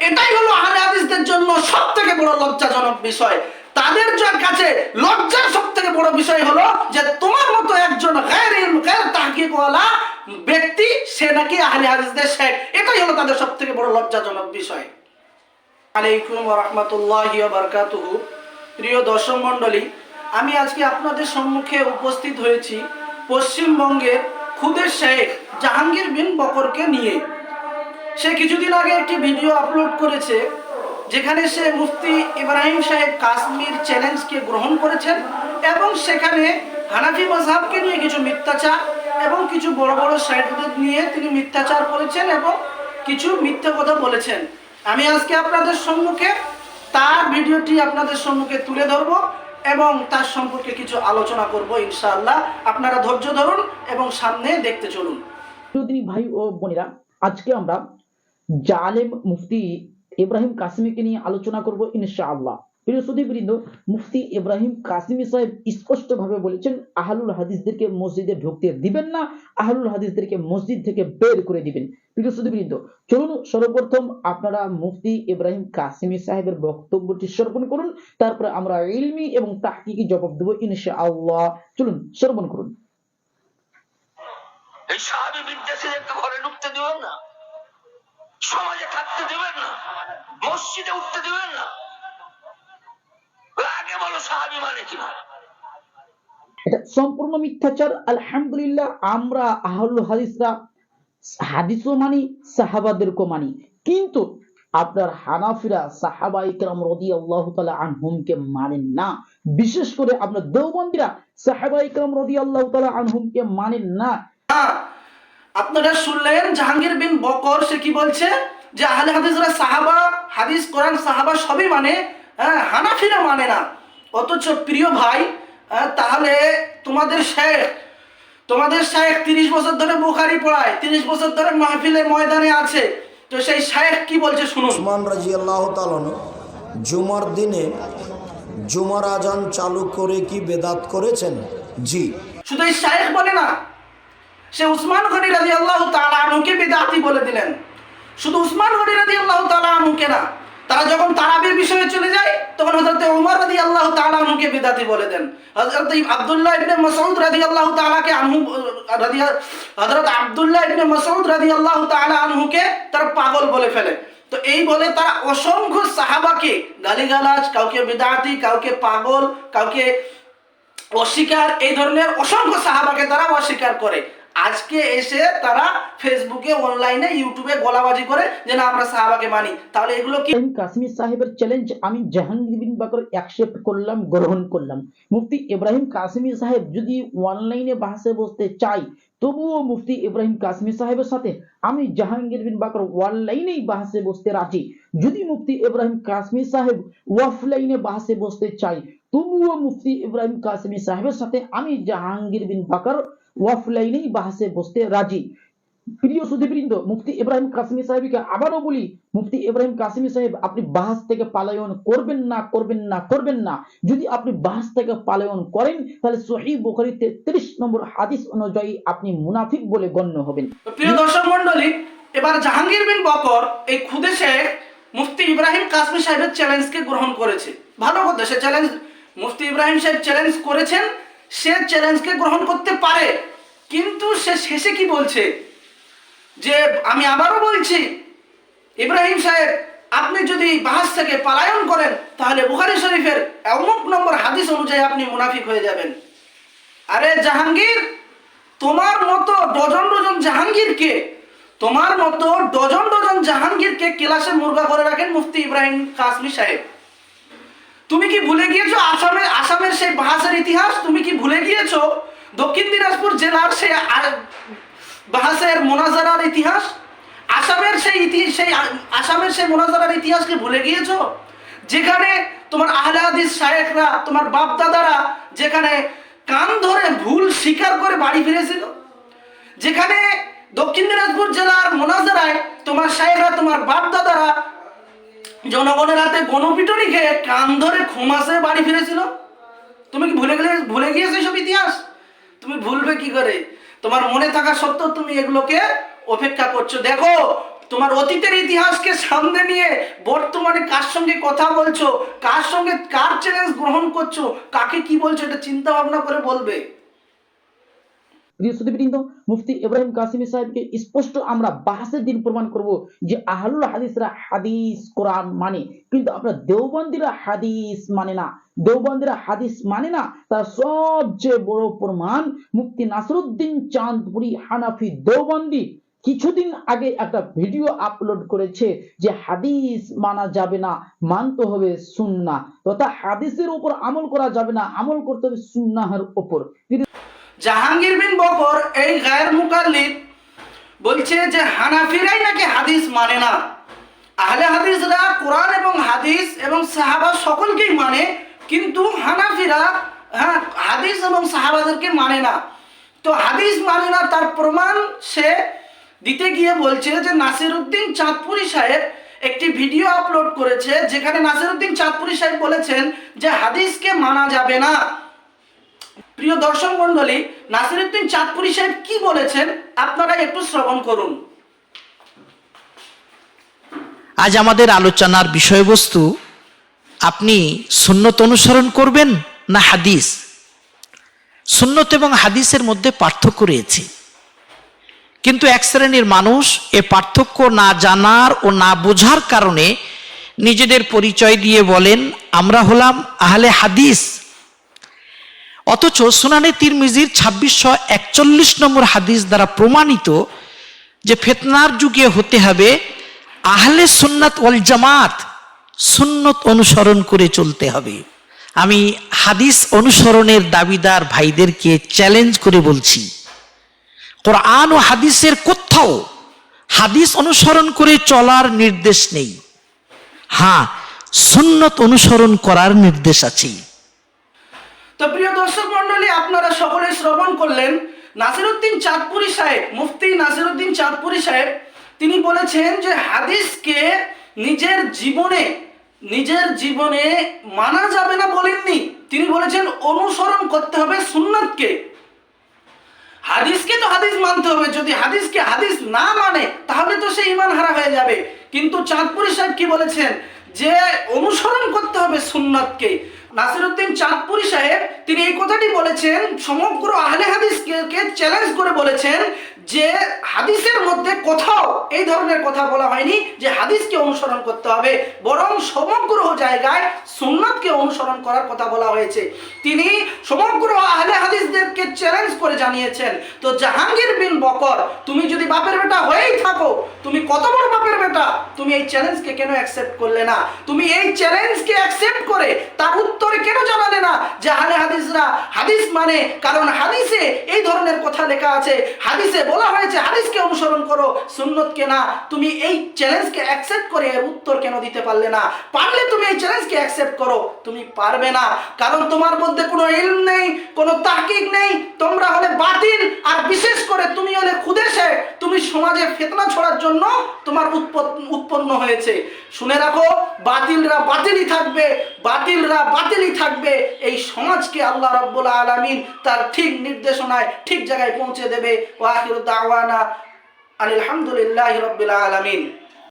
এটাই হলো আহলে হাদিসদের জন্য সবথেকে বড় লজ্জাজনক বিষয়। তাদের কাছে লজ্জার সবথেকে বড় বিষয় হলো যে তোমার মতো একজন গैर তাহকিকওয়ালা ব্যক্তি সে নাকি আহলে হাদিসদের শেখ। এটাই হলো তাদের সবথেকে বড় লজ্জাজনক বিষয়। আলাইকুম ওয়া রাহমাতুল্লাহি ওয়া বারাকাতুহু। প্রিয় দর্শক মণ্ডলী, আমি আজকে আপনাদের সম্মুখে উপস্থিত হয়েছি পশ্চিমবঙ্গের খুদে শেখ জাহাঙ্গীর বিন বকরকে নিয়ে। সে কিছুদিন আগে একটি ভিডিও আপলোড করেছে যেখানে সে মুফতি ইব্রাহিম সাহেব কাশ্মীর চ্যালেঞ্জকে গ্রহণ করেছেন এবং সেখানে হানাফি মাযহাবকে নিয়ে কিছু মিথ্যাচার এবং কিছু বড় বড় শাইখদের নিয়ে তিনি মিথ্যাচার করেছেন এবং কিছু মিথ্যা কথা বলেছেন। আমি আজকে আপনাদের সম্মুখে তার ভিডিওটি আপনাদের সম্মুখে তুলে ধরব এবং তার সম্পর্কে কিছু আলোচনা করব ইনশাআল্লাহ। আপনারা ধৈর্য ধরুন এবং সামনে দেখতে চলুন। ভাই ও বোনেরা, আজকে আমরা জালেম মুফতি ইব্রাহিম কাসিমিকে নিয়ে আলোচনা করব ইনশাআল্লাহ। প্রিয় সুধীবৃন্দ, মুফতি ইব্রাহিম কাসিমি সাহেব স্পষ্টভাবে বলেছেন আহলুল হাদিসদেরকে মসজিদে ঢুকতে দিবেন না, আহলুল হাদিসদেরকে মসজিদ থেকে বের করে দিবেন। প্রিয় সুধীবৃন্দ, চলুন সর্বপ্রথম আপনারা মুফতি ইব্রাহিম কাসিমি সাহেবের বক্তব্যটি শ্রবণ করুন, তারপরে আমরা ইলমি এবং তাহকিকি জবাব দেব ইনশাআল্লাহ। চলুন শ্রবণ করুন। এই সাহাবী বিদ্বেষীদেরকে ঘরে ঢুকতে দিবেন না, সমাজে থাকতে দিবেন না, মসজিদে উঠতে দিবেন না। আগে বলো সাহাবী মানে কি? এটা সম্পূর্ণ মিথ্যাচার। আলহামদুলিল্লাহ, আমরা আহলুল হাদিসরা হাদিসও মানি, সাহাবাদেরকেও মানি, কিন্তু আপনার হানাফিরা সাহাবায়ে কেরাম রাদিয়াল্লাহু তাআলা আনহুমকে মানেন না। বিশেষ করে আপনার দেওবন্দিরা সাহাবায়ে কেরাম রাদিয়াল্লাহু তাআলা আনহুমকে মানেন না। আপনারা শুনলেন জাহাঙ্গীর বিন বকর সে কি বলছে যে আহলে হাদিসরা সাহাবা, হাদিস, কোরআন, সাহাবা সবই মানে, হানাফিরা মানে না। অথচ প্রিয় ভাই, তাহলে তোমাদের শেখ 30 বছর ধরে বুখারী পড়ায়, 30 বছর ধরে মাহফিলে ময়দানে আছে, তো সেই শেখ কি বলছে শুনুন। উসমান রাদিয়াল্লাহু তাআলা জুমার দিনে জুমার আজান চালু করে কি বেদাত করেছেন? জি। শুধু এই শেখ বলে না, সে উসমান গনি রাদিয়াল্লাহু তাআলা আনহুকে বিদআতি বলে দিলেন। শুধু উসমান গনি রাদিয়াল্লাহু তাআলা আনহুকে না, তারা যখন তারাবির বিষয়ে চলে যায় তখন হযরত ওমর রাদিয়াল্লাহু তাআলা আনহুকে বিদআতি বলে দেন। হযরত আব্দুল্লাহ ইবনে মাসউদ রাদিয়াল্লাহু তাআলাকে হযরত আব্দুল্লাহ ইবনে মাসউদ রাদিয়াল্লাহু তাআলা আনহুকে তারা পাগল বলে ফেলে। তো এই বলে তারা অসংখ্য সাহাবাকে গালিগালাজ, কাউকে বিদআতি, কাউকে পাগল, কাউকে অস্বীকার, এই ধরনের অসংখ্য সাহাবাকে তারা অস্বীকার করে। আজকে এসে তারা ফেসবুকে, অনলাইনে, ইউটিউবে গলাবাজি করে যে না আমরা সাহাবাকে মানি। তাহলে এগুলো কি? কাসিমি সাহেবের চ্যালেঞ্জ আমি জাহাঙ্গীর বিন বকর অ্যাকসেপ্ট করলাম, গ্রহণ করলাম। মুফতি ইব্রাহিম কাসিমি সাহেব যদি অনলাইনে বাসে বসতে চাই, তবুও মুফতি ইব্রাহিম কাসিমি সাহেবের সাথে আমি জাহাঙ্গীর বিন বকর অনলাইনেই বাসে বসতে রাজি। যদি মুফতি ইব্রাহিম কাসিমি সাহেব অফলাইনে বাসে বসতে চাই, তবুও মুফতি ইব্রাহিম কাসিমি সাহেবের সাথে আমি জাহাঙ্গীর বিন বকর অফলাইনেই বাসে বসতে রাজি। প্রিয় সুধীবৃন্দ, মুফতি ইব্রাহিম কাসিমি সাহেবকে আবারও বলি, মুফতি ইব্রাহিম কাসিমি সাহেব আপনি বাহাস থেকে পালায়ন করবেন না, করবেন না, করবেন না। যদি আপনি বাহাস থেকে পালায়ন করেন তাহলে সহিহ বুখারীতে 30 নম্বর হাদিস অনুযায়ী আপনি মুনাফিক বলে গণ্য হবেন। প্রিয় দর্শক মণ্ডলী, এবার জাহাঙ্গীর বিন বকর এই খুদে শেখ মুফতি ইব্রাহিম কাসিমি সাহেবের চ্যালেঞ্জকে গ্রহণ করেছে। ভালো কথা, সে চ্যালেঞ্জ, মুফতি ইব্রাহিম সাহেব চ্যালেঞ্জ করেছেন, সে চ্যালেঞ্জকে গ্রহণ করতে পারে, কিন্তু সে শেষে কি বলছে যে আমি আবারও বলছি ইব্রাহিম সাহেব আপনি যদি বাহাস থেকে পালায়ন করেন তাহলে বুখারী শরীফের অমুক নম্বর হাদিস অনুযায়ী আপনি মুনাফিক হয়ে যাবেন। আরে জাহাঙ্গীর, তোমার মতো ডজন ডজন জাহাঙ্গীরকে, তোমার মতো ডজন ডজন জাহাঙ্গীরকে ক্লাসে মুর্গা করে রাখেন মুফতি ইব্রাহিম কাসিমি সাহেব। তুমি কি ভুলে গিয়েছো আসামের সেই বাহাসের ইতিহাস? তুমি কি ভুলে গিয়েছো দক্ষিণ দিনাজপুর জেলার সেই বাহাসের মোনাজারার ইতিহাস? আসামের সেই মোনাজারার ইতিহাসকে ভুলে গিয়েছো? যেখানে তোমার আহলে হাদিস শায়েখরা, তোমার বাপ দাদারা যেখানে কান ধরে ভুল স্বীকার করে বাড়ি ফিরেছিল, যেখানে দক্ষিণ দিনাজপুর জেলার মোনাজারায় তোমার শায়েখরা, তোমার বাপ দাদারা জনগণের হাতে গণপিটুনি খেয়ে কান ধরে ক্ষমাসে বাড়ি ফিরেছিল। তুমি কি ভুলে গিয়েছো সব ইতিহাস? তুমি ভুলবে কি করে? তোমার মনে থাকা সত্ত্বেও তুমি এগুলোকে উপেক্ষা করছো। দেখো তোমার অতীতের ইতিহাসকে সামনে নিয়ে বর্তমানে কার সঙ্গে কথা বলছো, কার সঙ্গে কার চ্যালেঞ্জ গ্রহণ করছো, কাকে কি বলছো, এটা চিন্তা ভাবনা করে বলবে। প্রিয় সুধীবৃন্দ, মুফতি ইব্রাহিম কাসিমি সাহেবকে স্পষ্ট আমরা বাহাসের দিন প্রমাণ করব যে আহলুল হাদিসরা হাদিস কোরআন মানে, কিন্তু আপনার দেওবন্দিরা হাদিস মানে না। দেওবন্দিরা হাদিস মানে না, তার সবচেয়ে বড় প্রমাণ মুফতি নাসিরউদ্দিন চাঁদপুরি হানাফি দেওবন্দি কিছুদিন আগে একটা ভিডিও আপলোড করেছে যে হাদিস মানা যাবে না, মানতে হবে সুন্নাহ, তথা হাদিসের উপর আমল করা যাবে না, আমল করতে হবে সুন্নাহের উপর। জাহাঙ্গীর বিন বকর এই গায়ের মুকাল্লিদ বলছে যে হানাফিরাই নাকি হাদিস মানে না, আহলে হাদিসরা কোরআন এবং হাদিস এবং সাহাবা সকলকেই মানে, কিন্তু হানাফিরা হাদিস এবং সাহাবাদেরকে মানে না। তো হাদিস মানে না তার প্রমাণ সে দিতে গিয়ে বলছে যে নাসিরউদ্দিন চাঁদপুরি সাহেব একটি ভিডিও আপলোড করেছে, যেখানে নাসিরউদ্দিন চাঁদপুরি সাহেব বলেছেন যে হাদিসকে মানা যাবে না। প্রিয় দর্শক মন্ডলী, নাসিরউদ্দিন চাঁদপুরি সাহেব কি বলেছেন আপনারা একটু শ্রবণ করুন। আজ আমাদের আলোচনার বিষয়বস্তু, আপনি সুন্নত অনুসরণ করবেন না হাদিস। সুন্নত এবং হাদিসের মধ্যে পার্থক্য রয়েছে, কিন্তু এক শ্রেণীর মানুষ এ পার্থক্য না জানার ও না বোঝার কারণে নিজেদের পরিচয় দিয়ে বলেন আমরা হলাম আহলে হাদিস। অথচ সুনানে তিরমিজির 2641 নম্বর হাদিস দ্বারা প্রমাণিত যে ফিতনার যুগে হতে হবে আহলে সুন্নাত ওয়াল জামাত, সুন্নত অনুসরণ করে চলতে হবে। আমি হাদিস অনুসরণের দাবিদার ভাইদেরকে চ্যালেঞ্জ করে বলছি, কোরআন ও হাদিসের কোথাও হাদিস অনুসরণ করে চলার নির্দেশ নেই। হ্যাঁ, সুন্নত অনুসরণ করার নির্দেশ আছে। তো প্রিয় দর্শক মন্ডলী, আপনারা সকলে শ্রবণ করলেন নাসিরউদ্দিন চাঁদপুরি সাহেব, মুফতি নাসিরউদ্দিন চাঁদপুরি সাহেব, তিনি বলেছেন যে হাদিসকে নিজের জীবনে মানা যাবে না বলেননি, তিনি বলেছেন অনুসরণ করতে হবে সুন্নাতকে। হাদিসকে তো হাদিস মানতে হবে, যদি হাদিসকে হাদিস না মানে তাহলে তো সে ঈমান হারা হয়ে যাবে। কিন্তু চাঁদপুরি সাহেব কি বলেছেন যে অনুসরণ করতে হবে সুন্নাতকে। নাসিরউদ্দিন চাঁদপুরি সাহেব তিনি এই কথাটি বলেছেন, সমগ্র আহলে হাদিসকে চ্যালেঞ্জ করে বলেছেন যে হাদিসের মধ্যে কোথাও এই ধরনের কথা বলা হয়নি যে হাদিসকে অনুসরণ করতে হবে, বরং সমগ্র জায়গায় সুন্নাতকে অনুসরণ করার কথা বলা হয়েছে। তিনি সমগ্র আহলে হাদিসদেরকে চ্যালেঞ্জ করে জানিয়েছেন, তো জাহাঙ্গীর বিন বকর, তুমি যদি বাপের বেটা হয়েই থাকো, তুমি কত বড় বাপের বেটা, তুমি এই চ্যালেঞ্জকে কেন অ্যাকসেপ্ট করলে না? তুমি এই চ্যালেঞ্জকে অ্যাকসেপ্ট করে তার উত্তরে কেন জানালে না যে আহলে হাদিসরা হাদিস মানে? কারণ হাদিসে এই ধরনের কথা লেখা আছে, হাদিসে বলা হয়েছে হাদিসকে অনুসরণ করো, সুন্নতকে না। তুমি এই চ্যালেঞ্জকে অ্যাকসেপ্ট করে এর উত্তর কেন দিতে পারলে না? পারলে তুমি এই চ্যালেঞ্জকে অ্যাকসেপ্ট করো, তুমি পারবে না, কারণ তোমার মধ্যে কোনো ইলম নেই, কোনো তাহকিক নেই, তোমরা হলে বাতিল, আর বিশেষ করে তুমি হলে খুদেশে, তুমি সমাজে ফিতনা ছড়ার জন্য তোমার উৎপন্ন হয়েছে। শুনে রাখো, বাতিলরা বাতিলই থাকবে, বাতিলরা বাতিলই থাকবে। এই সমাজকে আল্লাহ রাব্বুল আলামিন তার ঠিক নির্দেশনায় ঠিক জায়গায় পৌঁছে দেবে। ওয়া আখিরু দাওয়ানা আলহামদুলিল্লাহি রাব্বিল আলামিন।